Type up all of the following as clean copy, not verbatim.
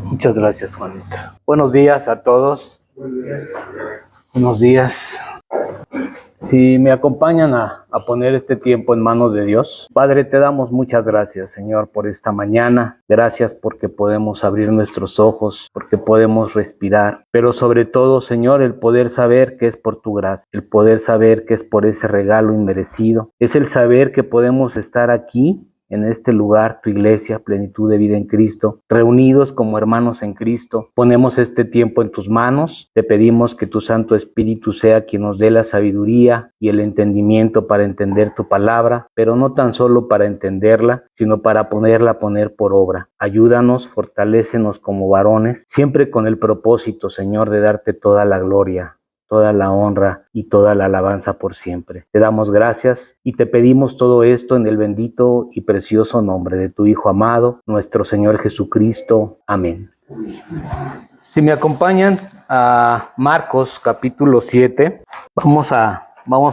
Muchas gracias, Juanito. Buenos días a todos. Buenos días. Si me acompañan a poner este tiempo en manos de Dios. Padre, te damos muchas gracias, Señor, por esta mañana. Gracias porque podemos abrir nuestros ojos, porque podemos respirar. Pero sobre todo, Señor, el poder saber que es por tu gracia, el poder saber que es por ese regalo inmerecido. Es el saber que podemos estar aquí, en este lugar, tu iglesia, Plenitud de Vida en Cristo, reunidos como hermanos en Cristo. Ponemos este tiempo en tus manos. Te pedimos que tu Santo Espíritu sea quien nos dé la sabiduría y el entendimiento para entender tu palabra, pero no tan solo para entenderla, sino para poner por obra. Ayúdanos, fortalécenos como varones, siempre con el propósito, Señor, de darte toda la gloria, toda la honra y toda la alabanza por siempre. Te damos gracias y te pedimos todo esto en el bendito y precioso nombre de tu Hijo amado, nuestro Señor Jesucristo. Amén. Si me acompañan a Marcos capítulo 7, vamos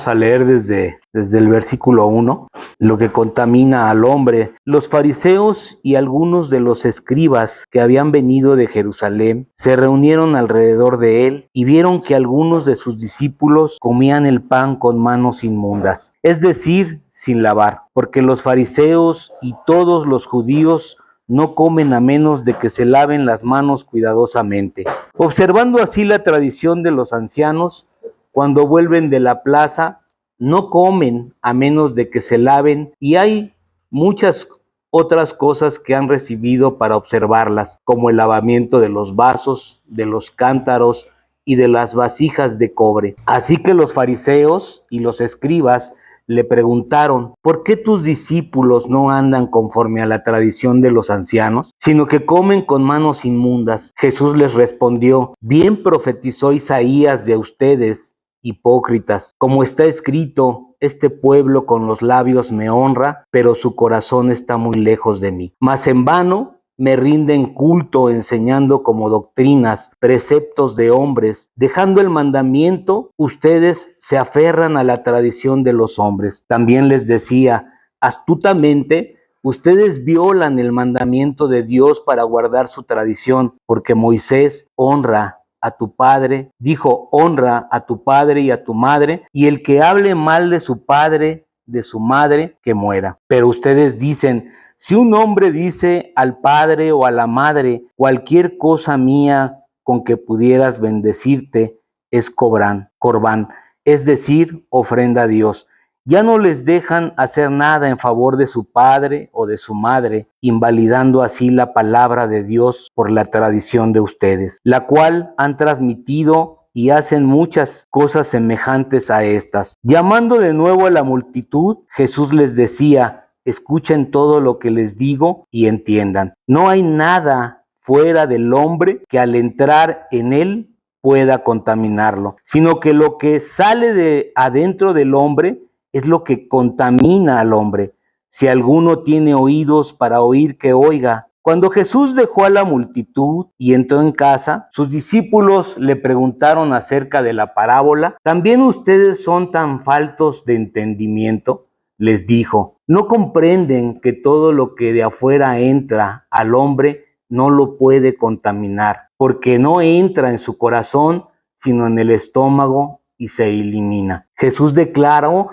a leer desde el versículo 1, lo que contamina al hombre. Los fariseos y algunos de los escribas que habían venido de Jerusalén se reunieron alrededor de él y vieron que algunos de sus discípulos comían el pan con manos inmundas, es decir, sin lavar, porque los fariseos y todos los judíos no comen a menos de que se laven las manos cuidadosamente. Observando así la tradición de los ancianos, cuando vuelven de la plaza, no comen a menos de que se laven, y hay muchas otras cosas que han recibido para observarlas, como el lavamiento de los vasos, de los cántaros y de las vasijas de cobre. Así que los fariseos y los escribas le preguntaron: ¿por qué tus discípulos no andan conforme a la tradición de los ancianos, sino que comen con manos inmundas? Jesús les respondió: bien profetizó Isaías de ustedes, hipócritas, como está escrito: este pueblo con los labios me honra, pero su corazón está muy lejos de mí. Mas en vano me rinden culto enseñando como doctrinas preceptos de hombres. Dejando el mandamiento, ustedes se aferran a la tradición de los hombres. También les decía: astutamente ustedes violan el mandamiento de Dios para guardar su tradición, porque Moisés honra a tu padre, dijo: honra a tu padre y a tu madre, y el que hable mal de su padre, de su madre, que muera. Pero ustedes dicen: si un hombre dice al padre o a la madre, cualquier cosa mía con que pudieras bendecirte, es corbán, es decir, ofrenda a Dios. Ya no les dejan hacer nada en favor de su padre o de su madre, invalidando así la palabra de Dios por la tradición de ustedes, la cual han transmitido, y hacen muchas cosas semejantes a estas. Llamando de nuevo a la multitud, Jesús les decía: escuchen todo lo que les digo y entiendan. No hay nada fuera del hombre que al entrar en él pueda contaminarlo, sino que lo que sale de adentro del hombre es lo que contamina al hombre. Si alguno tiene oídos para oír, que oiga. Cuando Jesús dejó a la multitud y entró en casa, sus discípulos le preguntaron acerca de la parábola: ¿también ustedes son tan faltos de entendimiento? Les dijo: ¿no comprenden que todo lo que de afuera entra al hombre no lo puede contaminar, porque no entra en su corazón, sino en el estómago y se elimina? Jesús declaró: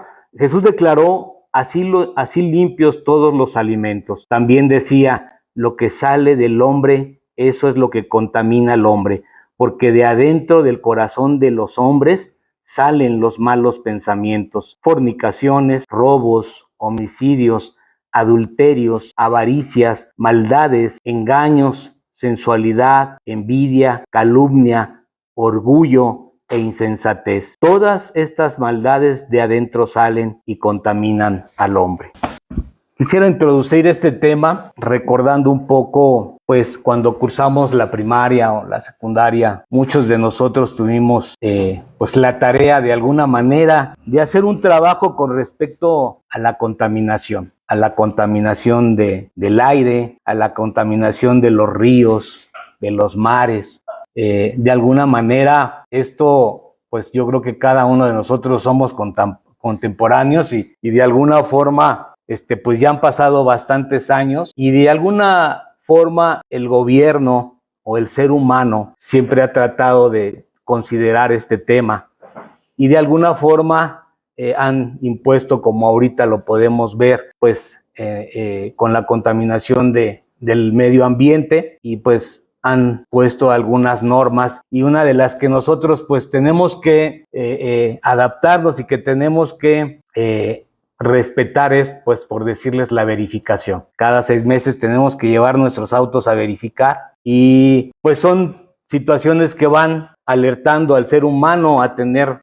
así limpios todos los alimentos. También decía: lo que sale del hombre, eso es lo que contamina al hombre, porque de adentro del corazón de los hombres salen los malos pensamientos, fornicaciones, robos, homicidios, adulterios, avaricias, maldades, engaños, sensualidad, envidia, calumnia, orgullo e insensatez. Todas estas maldades de adentro salen y contaminan al hombre. Quisiera introducir este tema recordando un poco, pues cuando cursamos la primaria o la secundaria, muchos de nosotros tuvimos pues la tarea de alguna manera de hacer un trabajo con respecto a la contaminación del aire, a la contaminación de los ríos, de los mares. De alguna manera esto, pues yo creo que cada uno de nosotros somos contemporáneos y de alguna forma pues ya han pasado bastantes años y de alguna forma el gobierno o el ser humano siempre ha tratado de considerar este tema y de alguna forma han impuesto, como ahorita lo podemos ver, pues con la contaminación del medio ambiente, y pues han puesto algunas normas, y una de las que nosotros pues tenemos que adaptarnos y que tenemos que respetar es, pues por decirles, la verificación. Cada 6 meses tenemos que llevar nuestros autos a verificar, y pues son situaciones que van alertando al ser humano a tener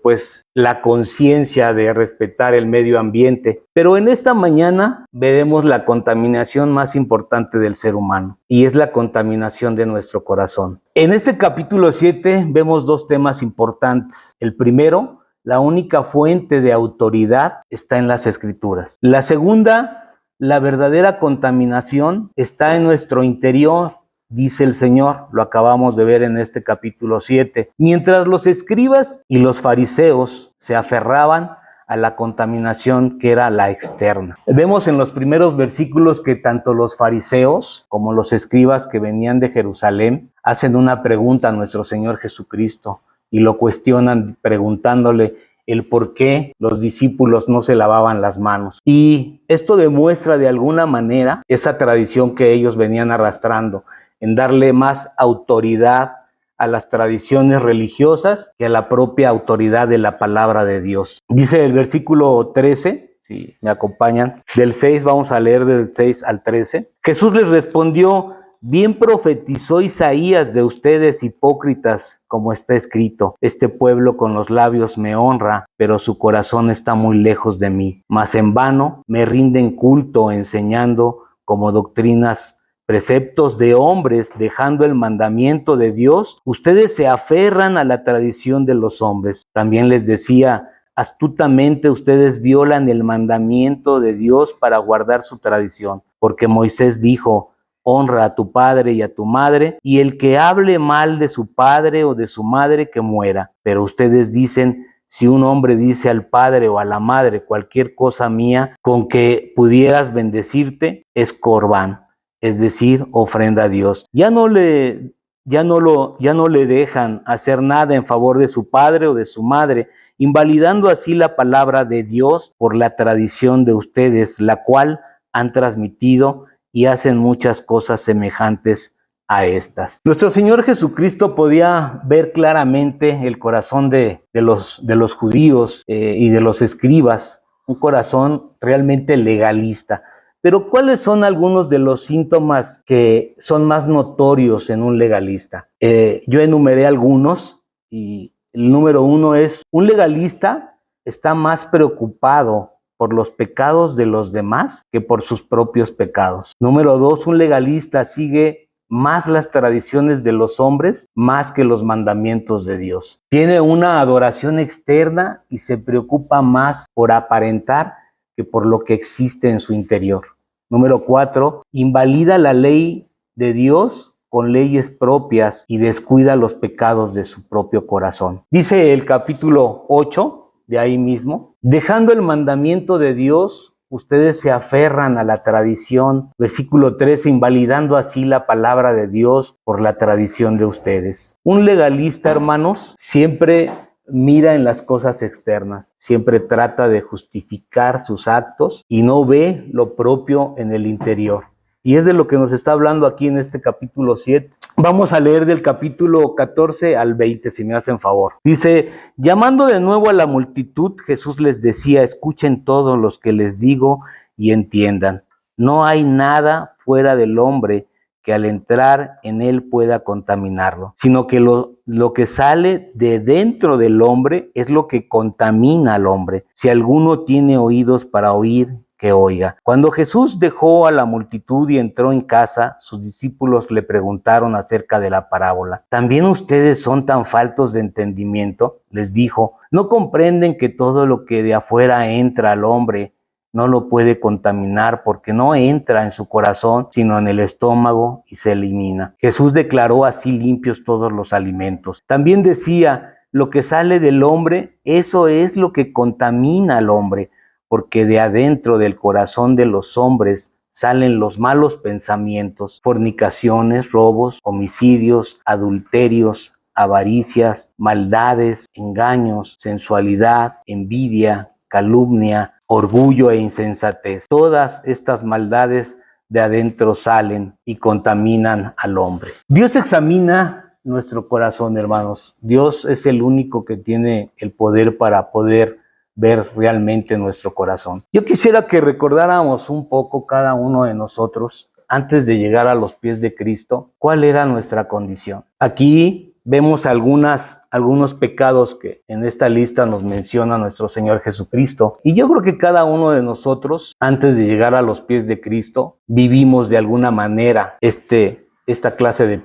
pues la conciencia de respetar el medio ambiente. Pero en esta mañana veremos la contaminación más importante del ser humano, y es la contaminación de nuestro corazón. En este capítulo 7 vemos 2 temas importantes. El primero, la única fuente de autoridad está en las Escrituras. La segunda, la verdadera contaminación está en nuestro interior, dice el Señor. Lo acabamos de ver en este capítulo 7. Mientras los escribas y los fariseos se aferraban a la contaminación que era la externa. Vemos en los primeros versículos que tanto los fariseos como los escribas que venían de Jerusalén hacen una pregunta a nuestro Señor Jesucristo y lo cuestionan preguntándole el por qué los discípulos no se lavaban las manos. Y esto demuestra de alguna manera esa tradición que ellos venían arrastrando, en darle más autoridad a las tradiciones religiosas que a la propia autoridad de la palabra de Dios. Dice el versículo 13, si me acompañan, del 6, vamos a leer del 6 al 13. Jesús les respondió: bien profetizó Isaías de ustedes, hipócritas, como está escrito: este pueblo con los labios me honra, pero su corazón está muy lejos de mí. Mas en vano me rinden culto, enseñando como doctrinas preceptos de hombres, dejando el mandamiento de Dios. Ustedes se aferran a la tradición de los hombres. También les decía: astutamente ustedes violan el mandamiento de Dios para guardar su tradición, porque Moisés dijo: honra a tu padre y a tu madre, y el que hable mal de su padre o de su madre, que muera. Pero ustedes dicen: si un hombre dice al padre o a la madre, cualquier cosa mía con que pudieras bendecirte, es corbán, es decir, ofrenda a Dios. Ya no le dejan hacer nada en favor de su padre o de su madre, invalidando así la palabra de Dios por la tradición de ustedes, la cual han transmitido, y hacen muchas cosas semejantes a estas. Nuestro Señor Jesucristo podía ver claramente el corazón de los judíos y de los escribas, un corazón realmente legalista. Pero ¿cuáles son algunos de los síntomas que son más notorios en un legalista? Yo enumeré algunos, y el número 1 es: un legalista está más preocupado por los pecados de los demás que por sus propios pecados. Número 2, un legalista sigue más las tradiciones de los hombres más que los mandamientos de Dios. Tiene una adoración externa y se preocupa más por aparentar que por lo que existe en su interior. Número 4, invalida la ley de Dios con leyes propias y descuida los pecados de su propio corazón. Dice el capítulo 8, de ahí mismo: dejando el mandamiento de Dios, ustedes se aferran a la tradición. Versículo 13, invalidando así la palabra de Dios por la tradición de ustedes. Un legalista, hermanos, siempre mira en las cosas externas, siempre trata de justificar sus actos y no ve lo propio en el interior. Y es de lo que nos está hablando aquí en este capítulo 7. Vamos a leer del capítulo 14 al 20, si me hacen favor. Dice: llamando de nuevo a la multitud, Jesús les decía: escuchen todos los que les digo y entiendan. No hay nada fuera del hombre que al entrar en él pueda contaminarlo, sino que lo que sale de dentro del hombre es lo que contamina al hombre. Si alguno tiene oídos para oír, que oiga. Cuando Jesús dejó a la multitud y entró en casa, sus discípulos le preguntaron acerca de la parábola. ¿También ustedes son tan faltos de entendimiento? Les dijo: ¿no comprenden que todo lo que de afuera entra al hombre no lo puede contaminar, porque no entra en su corazón, sino en el estómago y se elimina? Jesús declaró así limpios todos los alimentos. También decía: lo que sale del hombre, eso es lo que contamina al hombre, porque de adentro del corazón de los hombres salen los malos pensamientos, fornicaciones, robos, homicidios, adulterios, avaricias, maldades, engaños, sensualidad, envidia, calumnia, orgullo e insensatez. Todas estas maldades de adentro salen y contaminan al hombre. Dios examina nuestro corazón, hermanos. Dios es el único que tiene el poder para poder ver realmente nuestro corazón. Yo quisiera que recordáramos un poco cada uno de nosotros, antes de llegar a los pies de Cristo, cuál era nuestra condición. Aquí vemos algunos pecados que en esta lista nos menciona nuestro Señor Jesucristo. Y yo creo que cada uno de nosotros, antes de llegar a los pies de Cristo, vivimos de alguna manera esta clase de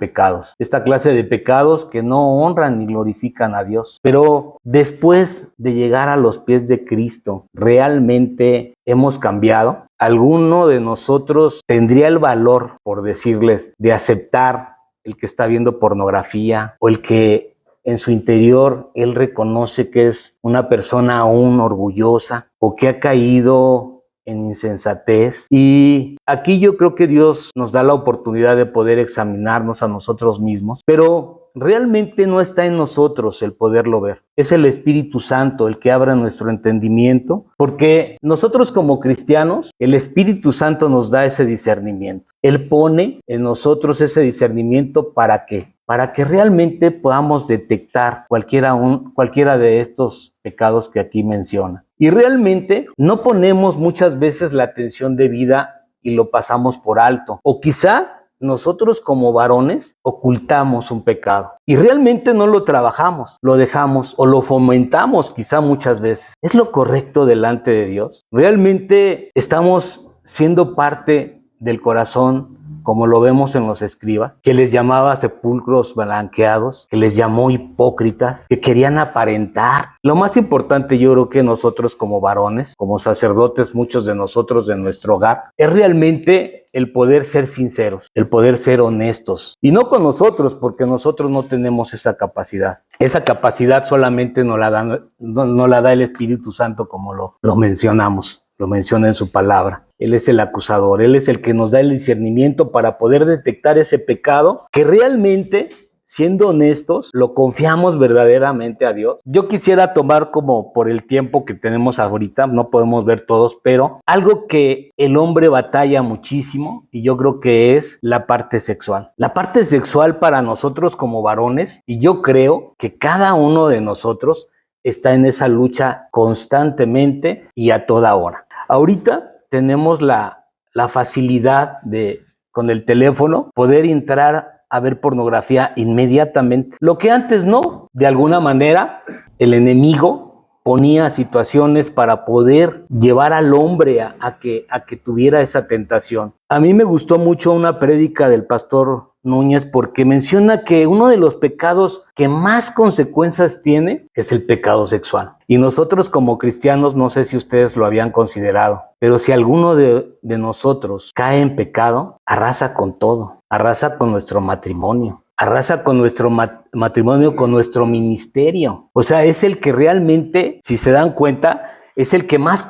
pecados que no honran ni glorifican a Dios. Pero después de llegar a los pies de Cristo, ¿realmente hemos cambiado? ¿Alguno de nosotros tendría el valor, por decirles, de aceptar el que está viendo pornografía o el que en su interior él reconoce que es una persona aún orgullosa o que ha caído en insensatez? Y aquí yo creo que Dios nos da la oportunidad de poder examinarnos a nosotros mismos, pero realmente no está en nosotros el poderlo ver. Es el Espíritu Santo el que abra nuestro entendimiento, porque nosotros como cristianos, el Espíritu Santo nos da ese discernimiento. Él pone en nosotros ese discernimiento ¿para qué? Para que realmente podamos detectar cualquiera de estos pecados que aquí menciona. Y realmente no ponemos muchas veces la atención debida y lo pasamos por alto. O quizá nosotros como varones ocultamos un pecado y realmente no lo trabajamos, lo dejamos o lo fomentamos quizá muchas veces. ¿Es lo correcto delante de Dios? ¿Realmente estamos siendo parte del corazón como lo vemos en los escribas, que les llamaba sepulcros blanqueados, que les llamó hipócritas, que querían aparentar? Lo más importante, yo creo que nosotros como varones, como sacerdotes, muchos de nosotros de nuestro hogar, es realmente el poder ser sinceros, el poder ser honestos. Y no con nosotros, porque nosotros no tenemos esa capacidad. Esa capacidad solamente nos la da el Espíritu Santo, como lo mencionamos. Lo menciona en su palabra. Él es el acusador, Él es el que nos da el discernimiento para poder detectar ese pecado que realmente, siendo honestos, lo confiamos verdaderamente a Dios. Yo quisiera tomar, como por el tiempo que tenemos ahorita, no podemos ver todos, pero algo que el hombre batalla muchísimo, y yo creo que es la parte sexual. La parte sexual para nosotros como varones, y yo creo que cada uno de nosotros está en esa lucha constantemente y a toda hora. Ahorita tenemos la facilidad de, con el teléfono, poder entrar a ver pornografía inmediatamente. Lo que antes no. De alguna manera, el enemigo ponía situaciones para poder llevar al hombre a que tuviera esa tentación. A mí me gustó mucho una prédica del pastor Núñez, porque menciona que uno de los pecados que más consecuencias tiene es el pecado sexual. Y nosotros como cristianos, no sé si ustedes lo habían considerado, pero si alguno de nosotros cae en pecado, arrasa con todo, arrasa con nuestro matrimonio, arrasa con nuestro matrimonio, con nuestro ministerio. O sea, es el que realmente, si se dan cuenta, es el que más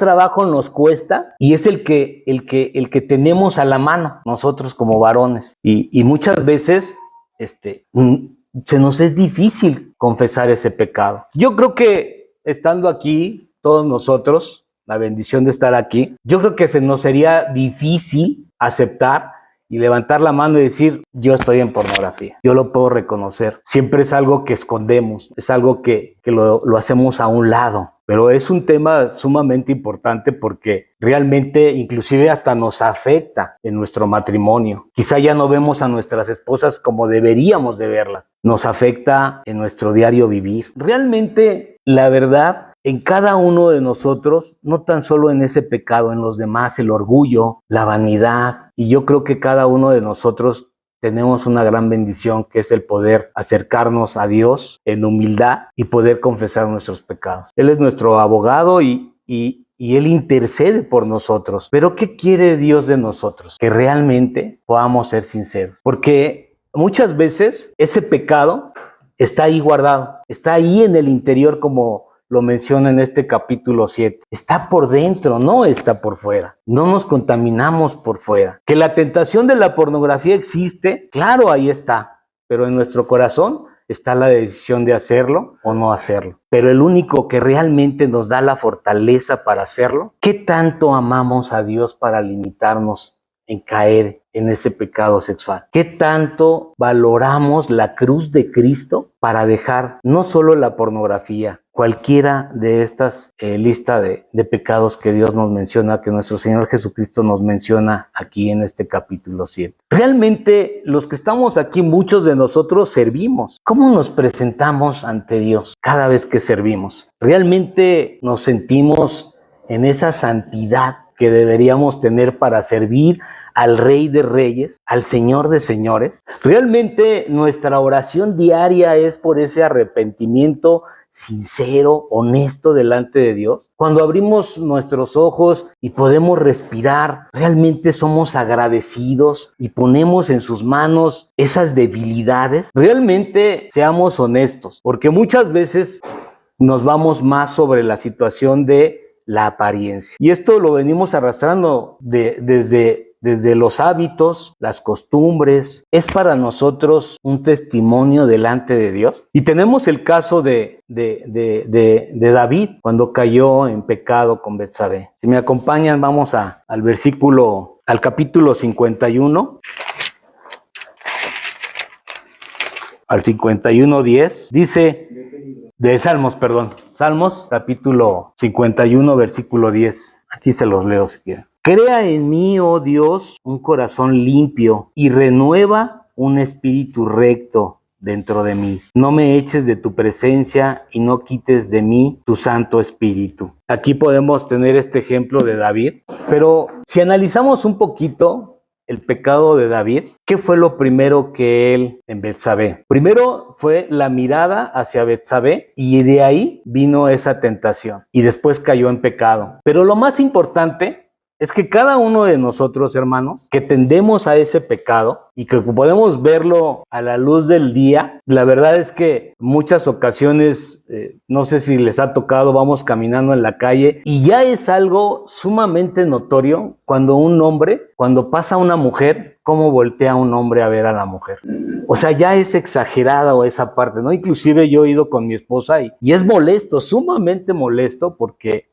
trabajo nos cuesta y es el que tenemos a la mano nosotros como varones. Y muchas veces se nos es difícil confesar ese pecado. Yo creo que estando aquí, todos nosotros, la bendición de estar aquí, yo creo que se nos sería difícil aceptar y levantar la mano y decir, yo estoy en pornografía. Yo lo puedo reconocer. Siempre es algo que escondemos, es algo que lo hacemos a un lado. Pero es un tema sumamente importante porque realmente inclusive hasta nos afecta en nuestro matrimonio. Quizá ya no vemos a nuestras esposas como deberíamos de verlas. Nos afecta en nuestro diario vivir. Realmente, la verdad, en cada uno de nosotros, no tan solo en ese pecado, en los demás, el orgullo, la vanidad. Y yo creo que cada uno de nosotros tenemos una gran bendición, que es el poder acercarnos a Dios en humildad y poder confesar nuestros pecados. Él es nuestro abogado y Él intercede por nosotros. Pero ¿qué quiere Dios de nosotros? Que realmente podamos ser sinceros. Porque muchas veces ese pecado está ahí guardado, está ahí en el interior como lo menciona en este capítulo 7. Está por dentro, no está por fuera. No nos contaminamos por fuera. Que la tentación de la pornografía existe, claro, ahí está. Pero en nuestro corazón está la decisión de hacerlo o no hacerlo. Pero el único que realmente nos da la fortaleza para hacerlo, ¿qué tanto amamos a Dios para limitarnos en caer en ese pecado sexual? ¿Qué tanto valoramos la cruz de Cristo para dejar no solo la pornografía, cualquiera de estas lista de pecados que Dios nos menciona, que nuestro Señor Jesucristo nos menciona aquí en este capítulo 7? Realmente los que estamos aquí, muchos de nosotros servimos. ¿Cómo nos presentamos ante Dios cada vez que servimos? ¿Realmente nos sentimos en esa santidad que deberíamos tener para servir al Rey de Reyes, al Señor de Señores? ¿Realmente nuestra oración diaria es por ese arrepentimiento sincero, honesto delante de Dios? Cuando abrimos nuestros ojos y podemos respirar, ¿realmente somos agradecidos y ponemos en sus manos esas debilidades? Realmente seamos honestos, porque muchas veces nos vamos más sobre la situación de la apariencia. Y esto lo venimos arrastrando desde los hábitos, las costumbres. Es para nosotros un testimonio delante de Dios. Y tenemos el caso de David, cuando cayó en pecado con Betsabé. Si me acompañan, vamos al capítulo 51. Al 51:10. Dice... Salmos, capítulo 51, versículo 10. Aquí se los leo si quieren. Crea en mí, oh Dios, un corazón limpio y renueva un espíritu recto dentro de mí. No me eches de tu presencia y no quites de mí tu Santo Espíritu. Aquí podemos tener este ejemplo de David, pero si analizamos un poquito el pecado de David, ¿qué fue lo primero que él en Betsabé? Primero fue la mirada hacia Betsabé y de ahí vino esa tentación y después cayó en pecado. Pero lo más importante es que cada uno de nosotros, hermanos, que tendemos a ese pecado y que podemos verlo a la luz del día, la verdad es que muchas ocasiones, no sé si les ha tocado, vamos caminando en la calle y ya es algo sumamente notorio cuando pasa una mujer, cómo voltea un hombre a ver a la mujer. O sea, ya es exagerada o esa parte, ¿no? Inclusive yo he ido con mi esposa y es molesto, sumamente molesto porque...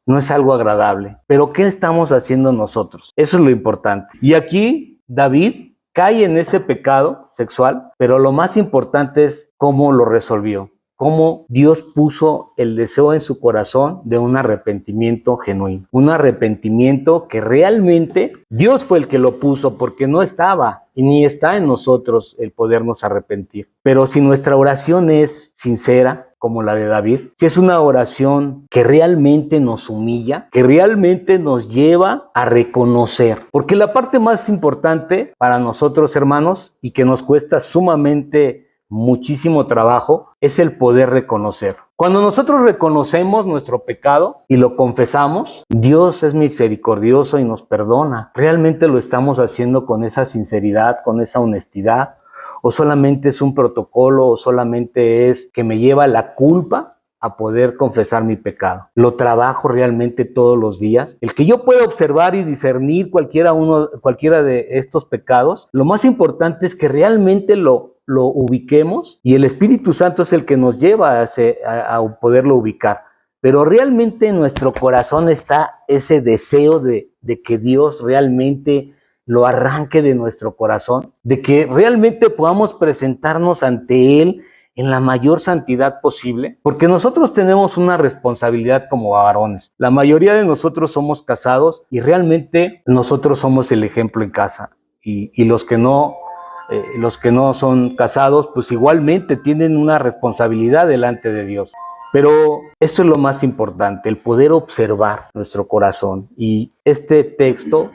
no es algo agradable. Pero ¿qué estamos haciendo nosotros? Eso es lo importante. Y aquí David cae en ese pecado sexual, pero lo más importante es cómo lo resolvió. Cómo Dios puso el deseo en su corazón de un arrepentimiento genuino. Un arrepentimiento que realmente Dios fue el que lo puso, porque no estaba y ni está en nosotros el podernos arrepentir. Pero si nuestra oración es sincera, como la de David, si es una oración que realmente nos humilla, que realmente nos lleva a reconocer. Porque la parte más importante para nosotros, hermanos, y que nos cuesta sumamente muchísimo trabajo, es el poder reconocer. Cuando nosotros reconocemos nuestro pecado y lo confesamos, Dios es misericordioso y nos perdona. ¿Realmente lo estamos haciendo con esa sinceridad, con esa honestidad? ¿O solamente es un protocolo o solamente es que me lleva la culpa a poder confesar mi pecado? ¿Lo trabajo realmente todos los días? El que yo pueda observar y discernir cualquiera de estos pecados, lo más importante es que realmente lo ubiquemos y el Espíritu Santo es el que nos lleva a poderlo ubicar. Pero realmente en nuestro corazón está ese deseo de que Dios realmente lo arranque de nuestro corazón, de que realmente podamos presentarnos ante Él en la mayor santidad posible, porque nosotros tenemos una responsabilidad como varones. La mayoría de nosotros somos casados y realmente nosotros somos el ejemplo en casa. Y los que no son casados, pues igualmente tienen una responsabilidad delante de Dios. Pero esto es lo más importante, el poder observar nuestro corazón. Y este texto,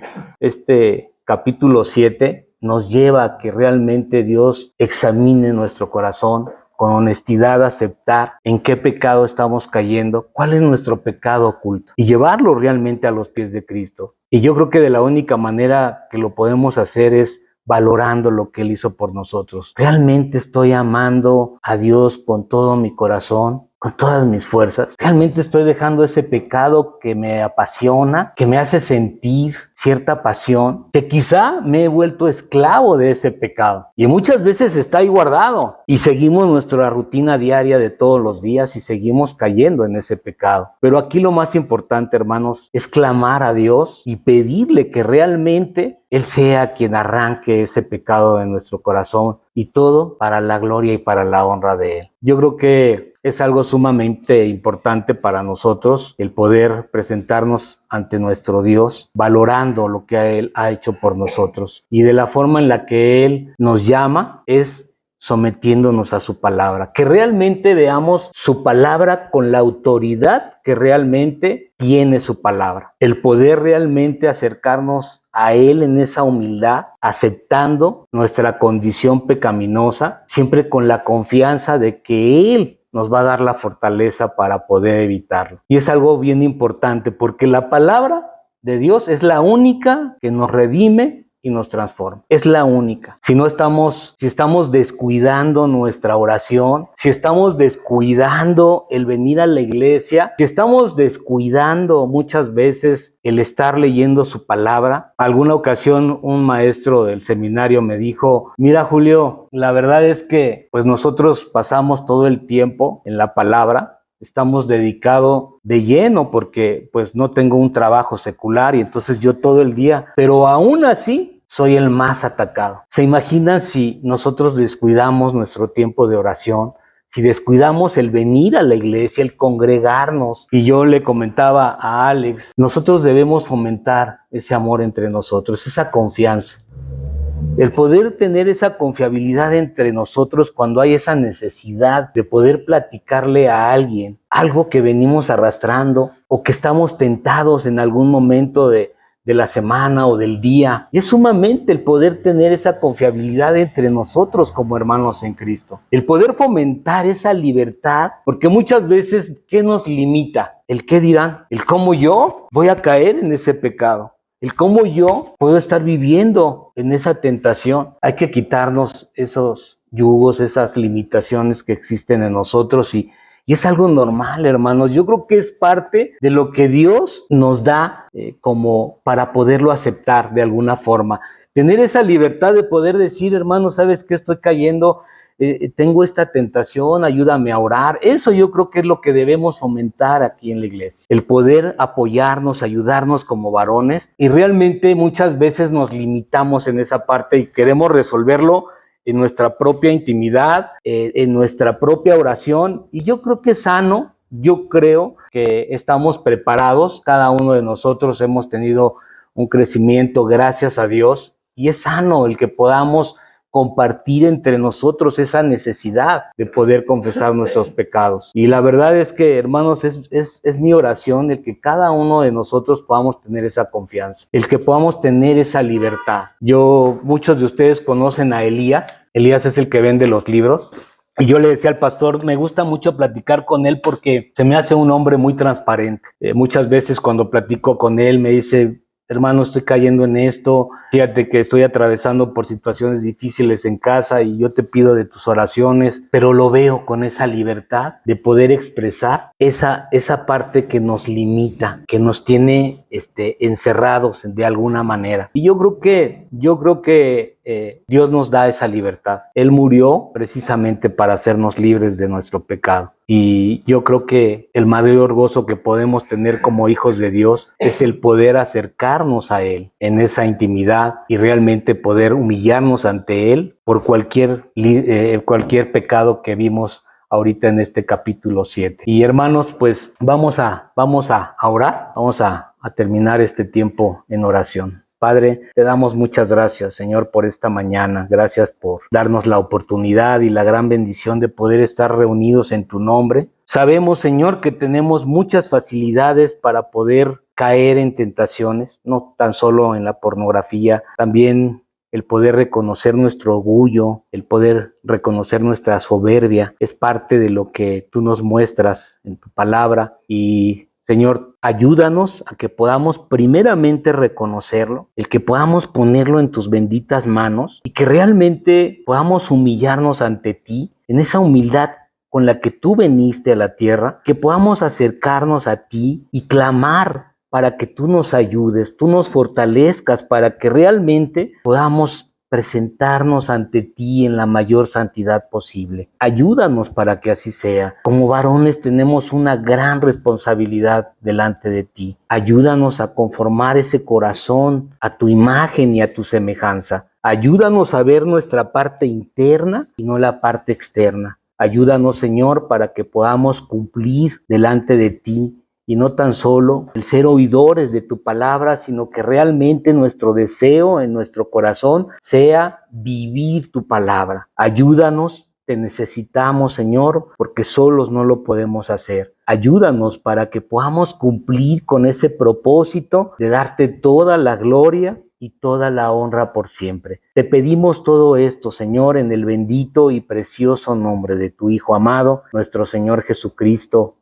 capítulo 7 nos lleva a que realmente Dios examine nuestro corazón, con honestidad aceptar en qué pecado estamos cayendo, cuál es nuestro pecado oculto y llevarlo realmente a los pies de Cristo. Y yo creo que de la única manera que lo podemos hacer es valorando lo que Él hizo por nosotros. ¿Realmente estoy amando a Dios con todo mi corazón? con todas mis fuerzas? ¿Realmente estoy dejando ese pecado que me apasiona, que me hace sentir cierta pasión, que quizá me he vuelto esclavo de ese pecado? Y muchas veces está ahí guardado y seguimos nuestra rutina diaria de todos los días y seguimos cayendo en ese pecado. Pero aquí lo más importante, hermanos, es clamar a Dios y pedirle que realmente Él sea quien arranque ese pecado de nuestro corazón, y todo para la gloria y para la honra de Él. Yo creo que es algo sumamente importante para nosotros el poder presentarnos ante nuestro Dios valorando lo que Él ha hecho por nosotros, y de la forma en la que Él nos llama es sometiéndonos a su palabra, que realmente veamos su palabra con la autoridad que realmente tiene su palabra, el poder realmente acercarnos a Él en esa humildad, aceptando nuestra condición pecaminosa, siempre con la confianza de que Él nos va a dar la fortaleza para poder evitarlo. Y es algo bien importante porque la palabra de Dios es la única que nos redime y nos transforma. Es la única. Si estamos descuidando nuestra oración, si estamos descuidando el venir a la iglesia, si estamos descuidando muchas veces el estar leyendo su palabra. Alguna ocasión un maestro del seminario me dijo: mira, Julio, la verdad es que pues nosotros pasamos todo el tiempo en la palabra, estamos dedicados de lleno porque pues no tengo un trabajo secular y entonces yo todo el día, pero aún así soy el más atacado. ¿Se imaginan si nosotros descuidamos nuestro tiempo de oración? Si descuidamos el venir a la iglesia, el congregarnos. Y yo le comentaba a Alex, nosotros debemos fomentar ese amor entre nosotros, esa confianza. El poder tener esa confiabilidad entre nosotros cuando hay esa necesidad de poder platicarle a alguien algo que venimos arrastrando o que estamos tentados en algún momento de la semana o del día. Y es sumamente el poder tener esa confiabilidad entre nosotros como hermanos en Cristo. El poder fomentar esa libertad, porque muchas veces, ¿qué nos limita? El qué dirán, el cómo yo voy a caer en ese pecado, el cómo yo puedo estar viviendo en esa tentación. Hay que quitarnos esos yugos, esas limitaciones que existen en nosotros y es algo normal, hermanos. Yo creo que es parte de lo que Dios nos da como para poderlo aceptar de alguna forma. Tener esa libertad de poder decir: hermano, ¿sabes qué? Estoy cayendo, tengo esta tentación, ayúdame a orar. Eso yo creo que es lo que debemos fomentar aquí en la iglesia. El poder apoyarnos, ayudarnos como varones. Y realmente muchas veces nos limitamos en esa parte y queremos resolverlo en nuestra propia intimidad, en nuestra propia oración. Y yo creo que es sano, yo creo que estamos preparados, cada uno de nosotros hemos tenido un crecimiento, gracias a Dios, y es sano el que podamos compartir entre nosotros esa necesidad de poder confesar nuestros pecados. Y la verdad es que, hermanos, es mi oración el que cada uno de nosotros podamos tener esa confianza, el que podamos tener esa libertad. Muchos de ustedes conocen a Elías. Elías es el que vende los libros. Y yo le decía al pastor, me gusta mucho platicar con él porque se me hace un hombre muy transparente. Muchas veces cuando platico con él me dice: hermano, estoy cayendo en esto, fíjate que estoy atravesando por situaciones difíciles en casa y yo te pido de tus oraciones, pero lo veo con esa libertad de poder expresar esa parte que nos limita, que nos tiene encerrados de alguna manera. Y yo creo que Dios nos da esa libertad. Él murió precisamente para hacernos libres de nuestro pecado. Y yo creo que el mayor gozo que podemos tener como hijos de Dios es el poder acercarnos a Él en esa intimidad y realmente poder humillarnos ante Él por cualquier pecado que vimos ahorita en este capítulo 7. Y hermanos, pues vamos a orar, vamos a terminar este tiempo en oración. Padre, te damos muchas gracias, Señor, por esta mañana. Gracias por darnos la oportunidad y la gran bendición de poder estar reunidos en tu nombre. Sabemos, Señor, que tenemos muchas facilidades para poder caer en tentaciones, no tan solo en la pornografía, también el poder reconocer nuestro orgullo, el poder reconocer nuestra soberbia, es parte de lo que tú nos muestras en tu palabra. Y Señor, ayúdanos a que podamos primeramente reconocerlo, el que podamos ponerlo en tus benditas manos y que realmente podamos humillarnos ante ti en esa humildad con la que tú veniste a la tierra, que podamos acercarnos a ti y clamar para que tú nos ayudes, tú nos fortalezcas, para que realmente podamos presentarnos ante ti en la mayor santidad posible. Ayúdanos para que así sea. Como varones tenemos una gran responsabilidad delante de ti. Ayúdanos a conformar ese corazón a tu imagen y a tu semejanza. Ayúdanos a ver nuestra parte interna y no la parte externa. Ayúdanos, Señor, para que podamos cumplir delante de ti y no tan solo el ser oidores de tu palabra, sino que realmente nuestro deseo en nuestro corazón sea vivir tu palabra. Ayúdanos, te necesitamos, Señor, porque solos no lo podemos hacer. Ayúdanos para que podamos cumplir con ese propósito de darte toda la gloria y toda la honra por siempre. Te pedimos todo esto, Señor, en el bendito y precioso nombre de tu Hijo amado, nuestro Señor Jesucristo.